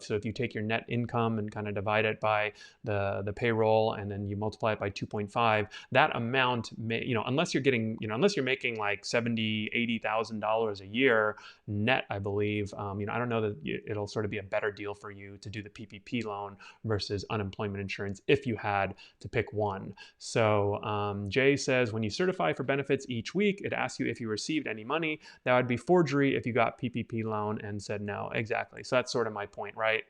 so if you take your net income and kind of divide it by the payroll, and then you multiply it by 2.5, that amount may, unless you're getting, unless you're making like $70,000, $80,000 a year net, I believe, I don't know that it'll sort of be a better deal for you to do the PPP loan versus unemployment insurance if you had to pick one. So Jay says, when you certify for benefits each week, it asks you if you received any money. That would be forgery if you got PPP loan and said no. Exactly. So that's sort of my point, right?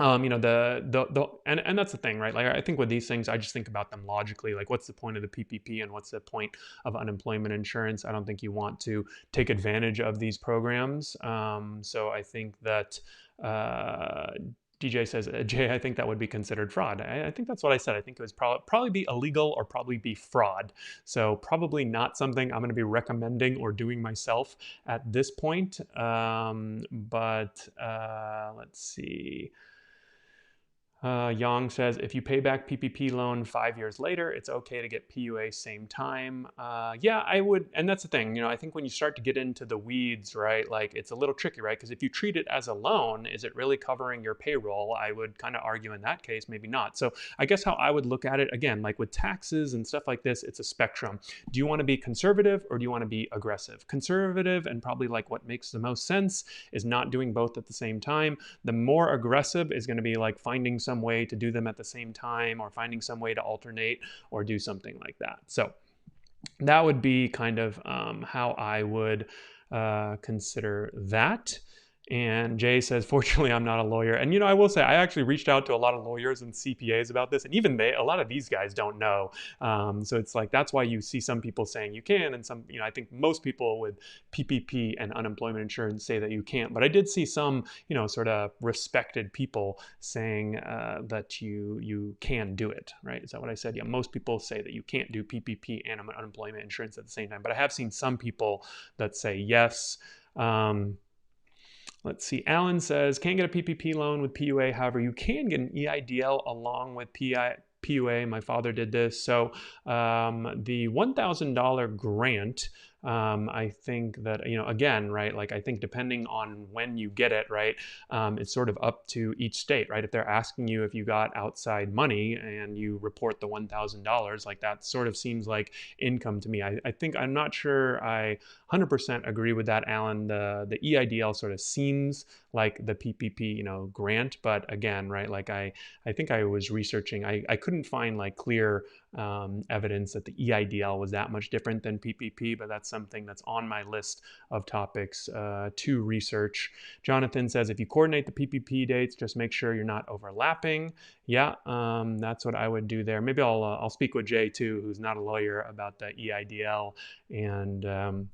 and that's the thing, right? Like, I think with these things, I just think about them logically. Like, what's the point of the PPP and what's the point of unemployment insurance? I don't think you want to take advantage of these programs. So I think that DJ says, Jay, I think that would be considered fraud. I think that's what I said. I think it was probably be illegal or probably be fraud. So probably not something I'm going to be recommending or doing myself at this point. But let's see. Yang says, if you pay back PPP loan 5 years later, it's okay to get PUA same time. Yeah, I would. And that's the thing, I think when you start to get into the weeds, right, like it's a little tricky, right? Because if you treat it as a loan, is it really covering your payroll? I would kind of argue in that case, maybe not. So I guess how I would look at it, again, like with taxes and stuff like this, it's a spectrum. Do you want to be conservative or do you want to be aggressive? Conservative, and probably like what makes the most sense, is not doing both at the same time. The more aggressive is going to be like finding some way to do them at the same time, or finding some way to alternate or do something like that. So that would be kind of how I would consider that. And Jay says, fortunately, I'm not a lawyer. And, I will say, I actually reached out to a lot of lawyers and CPAs about this. And even a lot of these guys don't know. So it's like, that's why you see some people saying you can. And some, I think most people with PPP and unemployment insurance say that you can't. But I did see some, sort of respected people saying that you can do it, right? Is that what I said? Yeah, most people say that you can't do PPP and unemployment insurance at the same time. But I have seen some people that say yes. Let's see. Alan says, can't get a PPP loan with PUA. However, you can get an EIDL along with PUA. My father did this. So the $1,000 grant, I think that, again, right, like I think depending on when you get it, right, it's sort of up to each state, right? If they're asking you if you got outside money and you report the $1,000, like that sort of seems like income to me. I think, I'm not sure I 100% agree with that, Alan. The EIDL sort of seems like the PPP, grant, but again, right, like I think I was researching, I couldn't find like clear evidence that the EIDL was that much different than PPP, but that's something that's on my list of topics to research. Jonathan says, if you coordinate the PPP dates, just make sure you're not overlapping. Yeah, that's what I would do there. Maybe I'll speak with Jay too, who's not a lawyer, about the EIDL and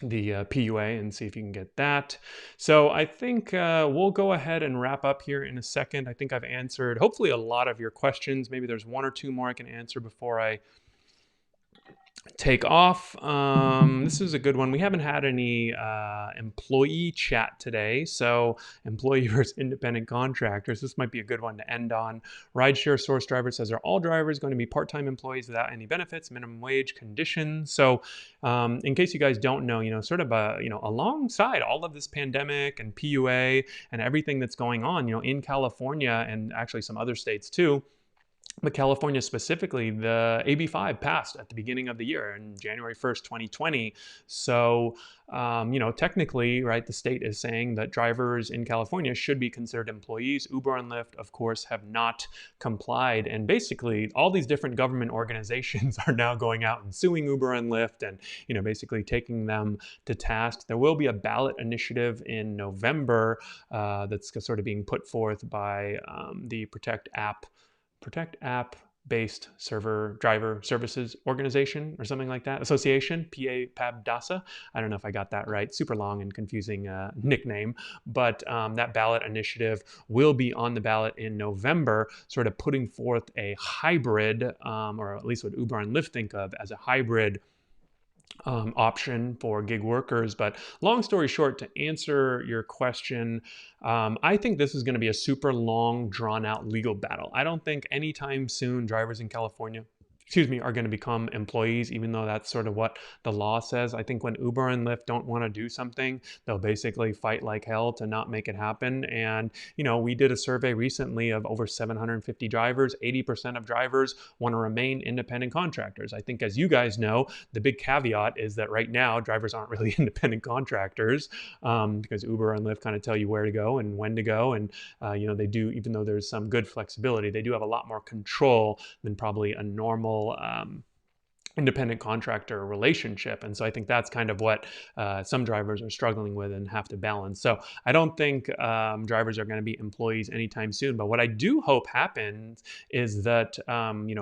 the PUA, and see if you can get that. So I think we'll go ahead and wrap up here in a second. I think I've answered hopefully a lot of your questions. Maybe there's one or two more I can answer before I take off. This is a good one. We haven't had any employee chat today, so employee versus independent contractors. This might be a good one to end on. Rideshare source driver says, are all drivers going to be part-time employees without any benefits, minimum wage conditions? So in case you guys don't know, sort of alongside all of this pandemic and PUA and everything that's going on, in California and actually some other states too, but California specifically, the AB5 passed at the beginning of the year on January 1st, 2020. So, technically, right, the state is saying that drivers in California should be considered employees. Uber and Lyft, of course, have not complied. And basically, all these different government organizations are now going out and suing Uber and Lyft and, basically taking them to task. There will be a ballot initiative in November that's sort of being put forth by the Protect App-based driver services organization or something like that, association, PAPDASA. I don't know if I got that right. Super long and confusing nickname, but that ballot initiative will be on the ballot in November, sort of putting forth a hybrid, or at least what Uber and Lyft think of as a hybrid option for gig workers. But long story short, to answer your question, I think this is going to be a super long, drawn out legal battle. I don't think anytime soon drivers in California are going to become employees, even though that's sort of what the law says. I think when Uber and Lyft don't want to do something, they'll basically fight like hell to not make it happen. And, we did a survey recently of over 750 drivers. 80% of drivers want to remain independent contractors. I think, as you guys know, the big caveat is that right now drivers aren't really independent contractors because Uber and Lyft kind of tell you where to go and when to go. And, they do, even though there's some good flexibility, they do have a lot more control than probably a normal independent contractor relationship. And so I think that's kind of what some drivers are struggling with and have to balance. So I don't think drivers are going to be employees anytime soon. But what I do hope happens is that,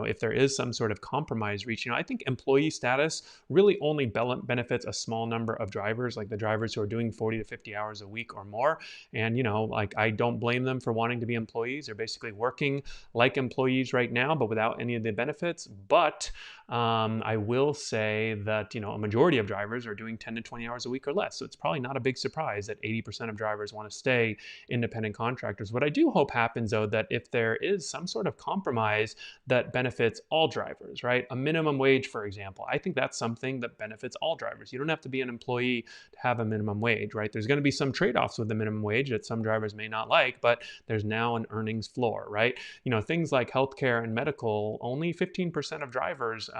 if there is some sort of compromise reached, I think employee status really only benefits a small number of drivers, like the drivers who are doing 40 to 50 hours a week or more. And, like I don't blame them for wanting to be employees. They're basically working like employees right now, but without any of the benefits. But I will say that, a majority of drivers are doing 10 to 20 hours a week or less. So it's probably not a big surprise that 80% of drivers want to stay independent contractors. What I do hope happens, though, that if there is some sort of compromise that benefits all drivers, right? A minimum wage, for example, I think that's something that benefits all drivers. You don't have to be an employee to have a minimum wage, right? There's going to be some trade-offs with the minimum wage that some drivers may not like, but there's now an earnings floor, right? Things like healthcare and medical, only 15% of drivers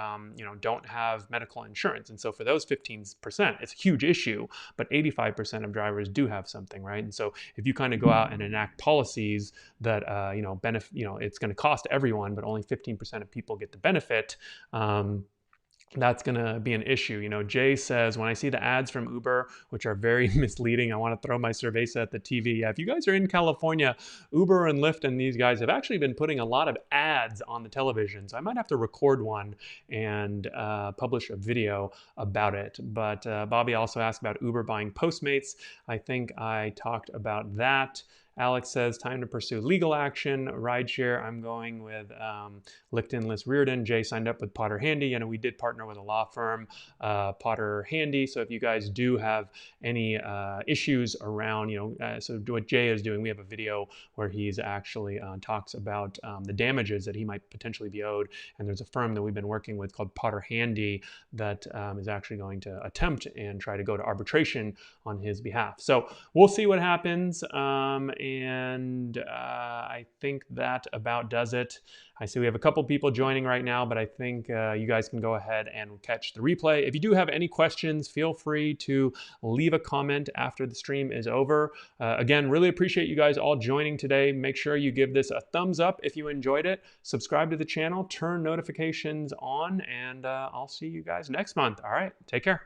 don't have medical insurance. And so for those 15%, it's a huge issue, but 85% of drivers do have something, right? And so if you kind of go out and enact policies that, benefit, it's going to cost everyone, but only 15% of people get the benefit, that's going to be an issue. Jay says, when I see the ads from Uber, which are very misleading, I want to throw my cerveza at the TV. Yeah, if you guys are in California, Uber and Lyft and these guys have actually been putting a lot of ads on the television. So I might have to record one and publish a video about it. But Bobby also asked about Uber buying Postmates. I think I talked about that. Alex says, time to pursue legal action. Rideshare, I'm going with Lichten, List, Reardon. Jay signed up with Potter Handy. We did partner with a law firm, Potter Handy. So if you guys do have any issues around, so what Jay is doing, we have a video where he's actually talks about the damages that he might potentially be owed. And there's a firm that we've been working with called Potter Handy that is actually going to attempt and try to go to arbitration on his behalf. So we'll see what happens. And I think that about does it. I see we have a couple people joining right now, but I think you guys can go ahead and catch the replay. If you do have any questions, feel free to leave a comment after the stream is over. Again, really appreciate you guys all joining today. Make sure you give this a thumbs up if you enjoyed it. Subscribe to the channel, turn notifications on, and I'll see you guys next month. All right, take care.